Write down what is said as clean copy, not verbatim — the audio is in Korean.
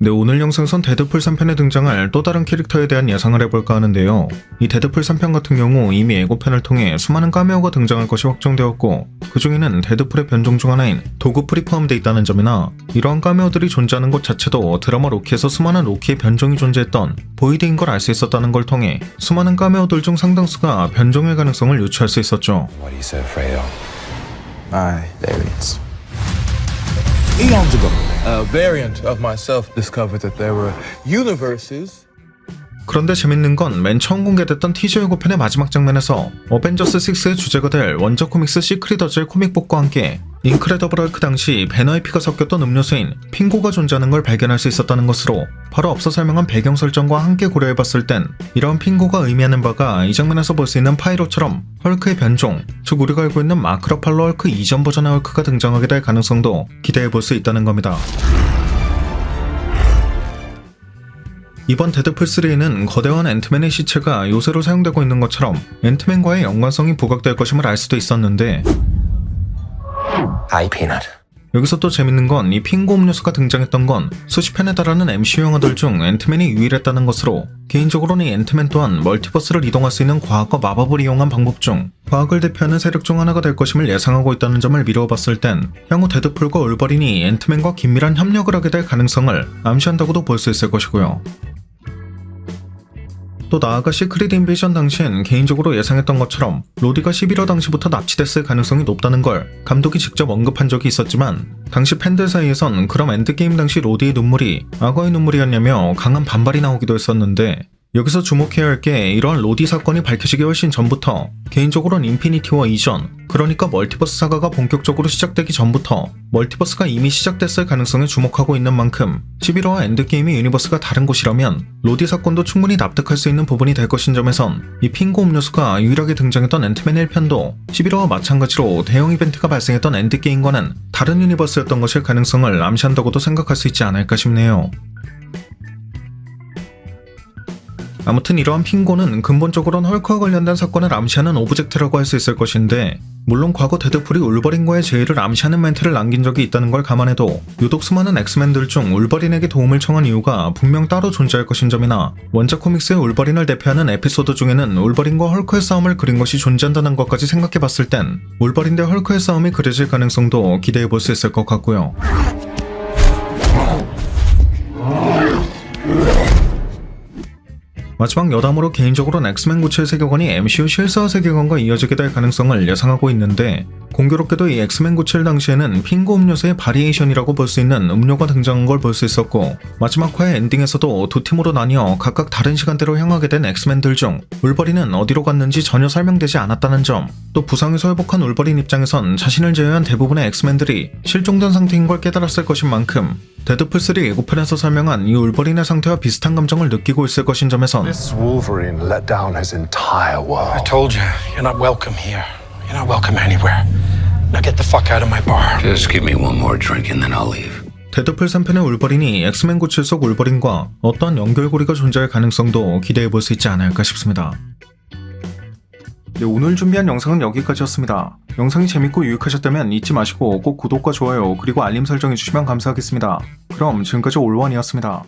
네, 오늘 영상에선 데드풀 3편에 등장할 또 다른 캐릭터에 대한 예상을 해볼까 하는데요. 이 데드풀 3편 같은 경우 이미 예고편을 통해 수많은 카메오가 등장할 것이 확정되었고, 그 중에는 데드풀의 변종 중 하나인 도그풀이 포함되어 있다는 점이나, 이러한 카메오들이 존재하는 것 자체도 드라마 로키에서 수많은 로키의 변종이 존재했던 보이드인 걸 알 수 있었다는 걸 통해 수많은 카메오들 중 상당수가 변종일 가능성을 유추할 수 있었죠. What are you so afraid of? My variants. Eons ago, a variant of myself discovered that there were universes. 그런데 재밌는 건 맨 처음 공개됐던 티저 예고편의 마지막 장면에서 어벤져스 6의 주제가 될 원작 코믹스 시크릿어즈의 코믹북과 함께 인크레더블 헐크 당시 배너의 피가 섞였던 음료수인 핑고가 존재하는 걸 발견할 수 있었다는 것으로, 바로 앞서 설명한 배경 설정과 함께 고려해봤을 땐 이런 핑고가 의미하는 바가 이 장면에서 볼 수 있는 파이로처럼 헐크의 변종, 즉 우리가 알고 있는 마크 러팔로 헐크 이전 버전의 헐크가 등장하게 될 가능성도 기대해볼 수 있다는 겁니다. 이번 데드풀3에는 거대한 앤트맨의 시체가 요새로 사용되고 있는 것처럼 앤트맨과의 연관성이 부각될 것임을 알 수도 있었는데, Hi, Peanut. 여기서 또 재밌는 건 이 핑고 음료수가 등장했던 건 수십 편에 달하는 MCU 영화들 중 앤트맨이 유일했다는 것으로, 개인적으로는 이 앤트맨 또한 멀티버스를 이동할 수 있는 과학과 마법을 이용한 방법 중 과학을 대표하는 세력 중 하나가 될 것임을 예상하고 있다는 점을 미루어 봤을 땐 향후 데드풀과 울버린이 앤트맨과 긴밀한 협력을 하게 될 가능성을 암시한다고도 볼 수 있을 것이고요. 또 나아가 시크릿 인베이전 당시엔 개인적으로 예상했던 것처럼 로디가 11화 당시부터 납치됐을 가능성이 높다는 걸 감독이 직접 언급한 적이 있었지만, 당시 팬들 사이에선 그럼 엔드게임 당시 로디의 눈물이 악어의 눈물이었냐며 강한 반발이 나오기도 했었는데, 여기서 주목해야 할 게 이러한 로디 사건이 밝혀지기 훨씬 전부터, 개인적으로는 인피니티 워 이전, 그러니까 멀티버스 사가가 본격적으로 시작되기 전부터 멀티버스가 이미 시작됐을 가능성에 주목하고 있는 만큼 11화와 엔드게임의 유니버스가 다른 곳이라면 로디 사건도 충분히 납득할 수 있는 부분이 될 것인 점에선 이 핑고 음료수가 유일하게 등장했던 앤트맨 1편도 11화와 마찬가지로 대형 이벤트가 발생했던 엔드게임과는 다른 유니버스였던 것일 가능성을 암시한다고도 생각할 수 있지 않을까 싶네요. 아무튼 이러한 핑고는 근본적으로는 헐크와 관련된 사건을 암시하는 오브젝트라고 할 수 있을 것인데, 물론 과거 데드풀이 울버린과의 재회를 암시하는 멘트를 남긴 적이 있다는 걸 감안해도 유독 수많은 엑스맨들 중 울버린에게 도움을 청한 이유가 분명 따로 존재할 것인 점이나, 원작 코믹스의 울버린을 대표하는 에피소드 중에는 울버린과 헐크의 싸움을 그린 것이 존재한다는 것까지 생각해봤을 땐 울버린 대 헐크의 싸움이 그려질 가능성도 기대해볼 수 있을 것 같고요. 마지막 여담으로 개인적으로는 엑스맨 97 세계관이 MCU 실사화 세계관과 이어지게 될 가능성을 예상하고 있는데, 공교롭게도 이 엑스맨 97 당시에는 핑고 음료수의 바리에이션이라고 볼 수 있는 음료가 등장한 걸 볼 수 있었고, 마지막 화의 엔딩에서도 두 팀으로 나뉘어 각각 다른 시간대로 향하게 된 엑스맨들 중 울버린은 어디로 갔는지 전혀 설명되지 않았다는 점, 또 부상에서 회복한 울버린 입장에선 자신을 제외한 대부분의 엑스맨들이 실종된 상태인 걸 깨달았을 것인 만큼 데드풀3 예고편에서 설명한 이 울버린의 상태와 비슷한 감정을 느끼고 있을 것인 점에선 This Wolverine let down his entire world. I told you, you're not welcome here. You're not welcome anywhere. Now get the fuck out of my bar. Just give me one more drink and then I'll leave. 데드풀 3편의 울버린이 엑스맨 97 속 울버린과 어떠한 연결고리가 존재할 가능성도 기대해볼 수 있지 않을까 싶습니다. 네, 오늘 준비한 영상은 여기까지였습니다. 영상이 재밌고 유익하셨다면 잊지 마시고 꼭 구독과 좋아요 그리고 알림 설정해주시면 감사하겠습니다. 그럼 지금까지 올원이었습니다.